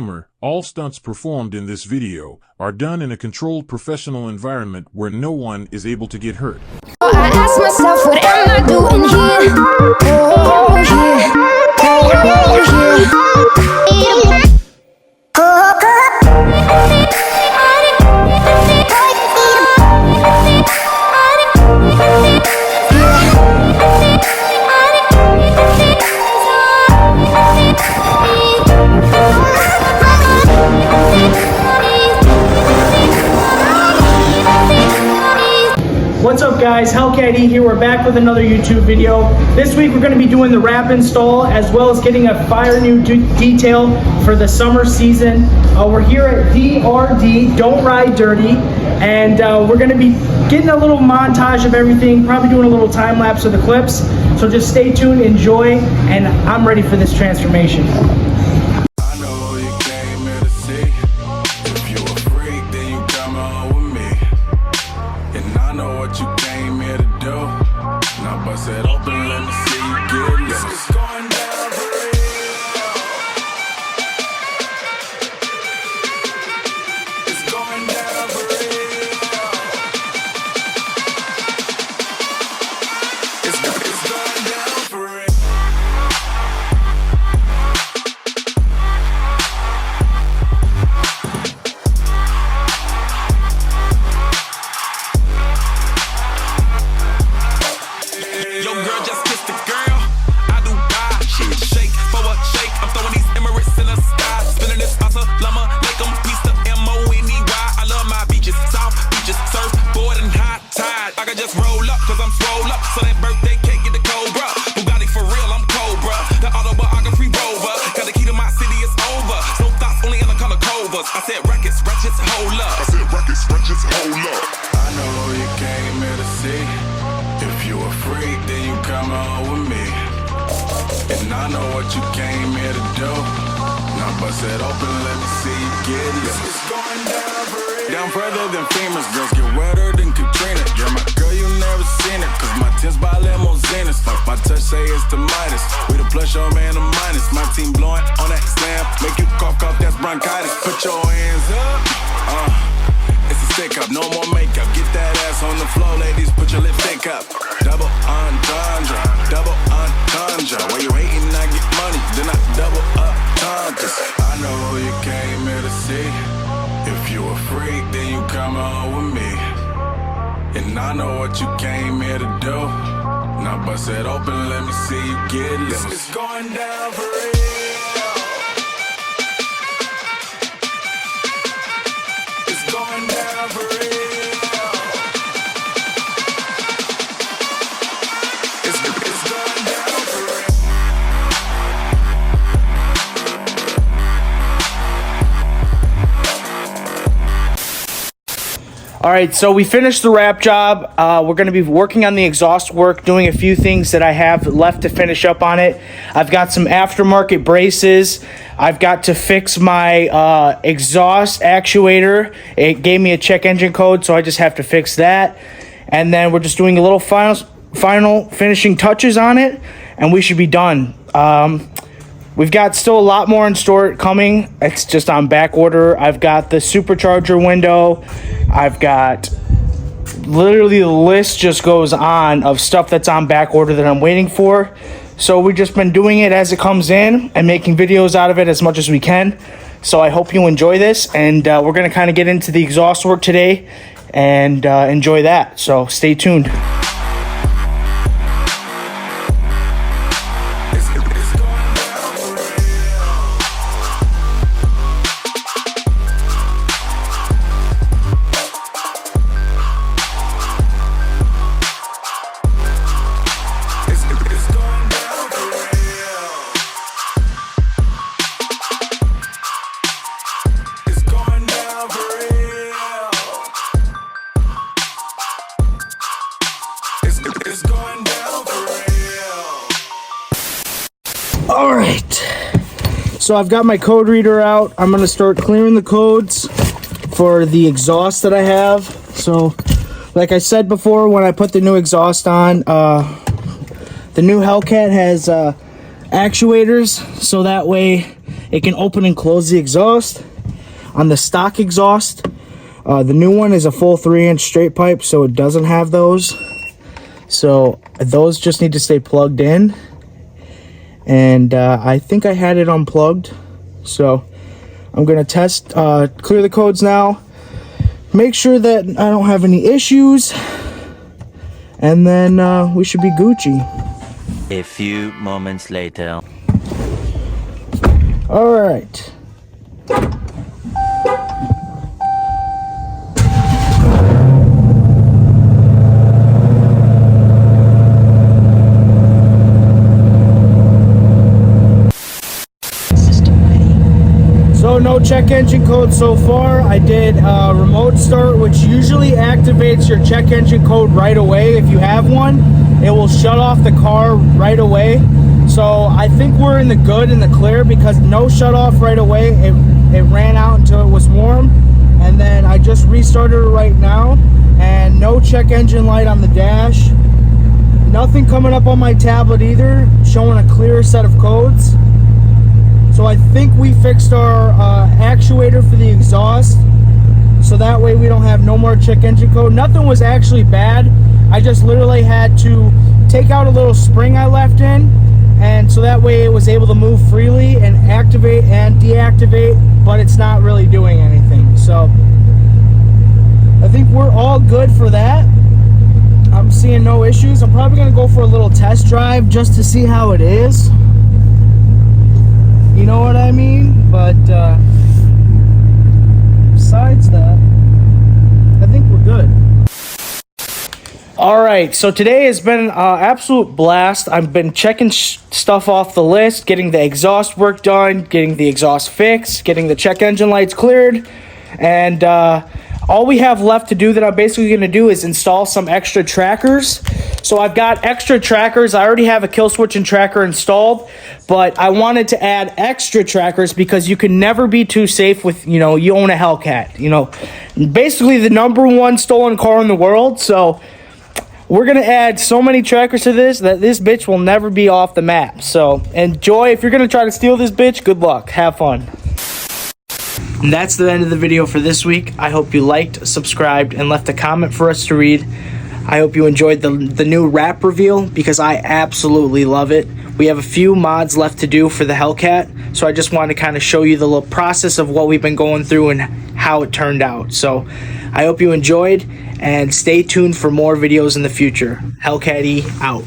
Disclaimer, all stunts performed in this video are done in a controlled professional environment where no one is able to get hurt. I ask myself, what am I doing here? Oh, here. Oh, here. What's up guys, Hellcat E here. We're back with another YouTube video. This week we're going to be doing the wrap install as well as getting a fire new detail for the summer season. We're here at DRD, Don't Ride Dirty, and we're going to be getting a little montage of everything, probably doing a little time lapse of the clips. So just stay tuned, enjoy, and I'm ready for this transformation. Down further than famous, girls get wetter than Katrina. You're my girl, you never seen it, cause my tints by limousines. My touch say it's the Midas, we the plus your man the minus. My team blowing on that slam, make you cough, that's bronchitis. Put your hands up, it's a stick up, no more makeup. Get that ass on the floor, ladies, put your lipstick up. Double entendre, double entendre. While you hating, I get money, then I double up tons. I know you came here to see. If you a freak, then you come on with me. And I know what you came here to do. Now bust it open, let me see you get loose. It's going down for real. It's going down for real. It's going down for real. Alright, so we finished the wrap job. We're going to be working on the exhaust work, doing a few things that I have left to finish up on it. I've got some aftermarket braces. I've got to fix my exhaust actuator. It gave me a check engine code, so I just have to fix that. And then we're just doing a little final finishing touches on it, and we should be done. We've got still a lot more in store coming. It's just on back order. I've got the supercharger window. I've got literally the list just goes on of stuff that's on back order that I'm waiting for. So we've just been doing it as it comes in and making videos out of it as much as we can. So I hope you enjoy this, and we're going to kind of get into the exhaust work today and enjoy that. So stay tuned. Alright, so I've got my code reader out. I'm going to start clearing the codes for the exhaust that I have. So, like I said before, when I put the new exhaust on, the new Hellcat has actuators, so that way It can open and close the exhaust. On the stock exhaust, the new one is a full 3-inch straight pipe, so it doesn't have those. So those just need to stay plugged in. And I think I had it unplugged. So I'm gonna test, clear the codes now, make sure that I don't have any issues, and then we should be Gucci. A few moments later. All right. So no check engine code so far. I did remote start, which usually activates your check engine code right away. If you have one, it will shut off the car right away. So I think we're in the good and the clear, because no shut off right away. It ran out until it was warm, and then I just restarted it right now, and no check engine light on the dash. Nothing coming up on my tablet either, showing a clear set of codes. So I think we fixed our actuator for the exhaust, so that way we don't have no more check engine code. Nothing was actually bad. I just literally had to take out a little spring I left in, and so that way it was able to move freely and activate and deactivate, but it's not really doing anything. So I think we're all good for that. I'm seeing no issues. I'm probably gonna go for a little test drive just to see how it is. You know what I mean? But besides that, I think we're good. All right, so today has been an absolute blast. I've been checking stuff off the list, getting the exhaust work done, getting the exhaust fixed, getting the check engine lights cleared, and all we have left to do that I'm basically going to do is install some extra trackers. So I've got extra trackers. I already have a kill switch and tracker installed, but I wanted to add extra trackers because you can never be too safe with, you own a Hellcat, basically the #1 stolen car in the world. So we're going to add so many trackers to this that this bitch will never be off the map. So enjoy. If you're going to try to steal this bitch, good luck. Have fun. And that's the end of the video for this week. I hope you liked, subscribed, and left a comment for us to read. I hope you enjoyed the new wrap reveal, because I absolutely love it. We have a few mods left to do for the Hellcat, so I just wanted to kind of show you the little process of what we've been going through and how it turned out. So I hope you enjoyed, and stay tuned for more videos in the future. Hellcat E out.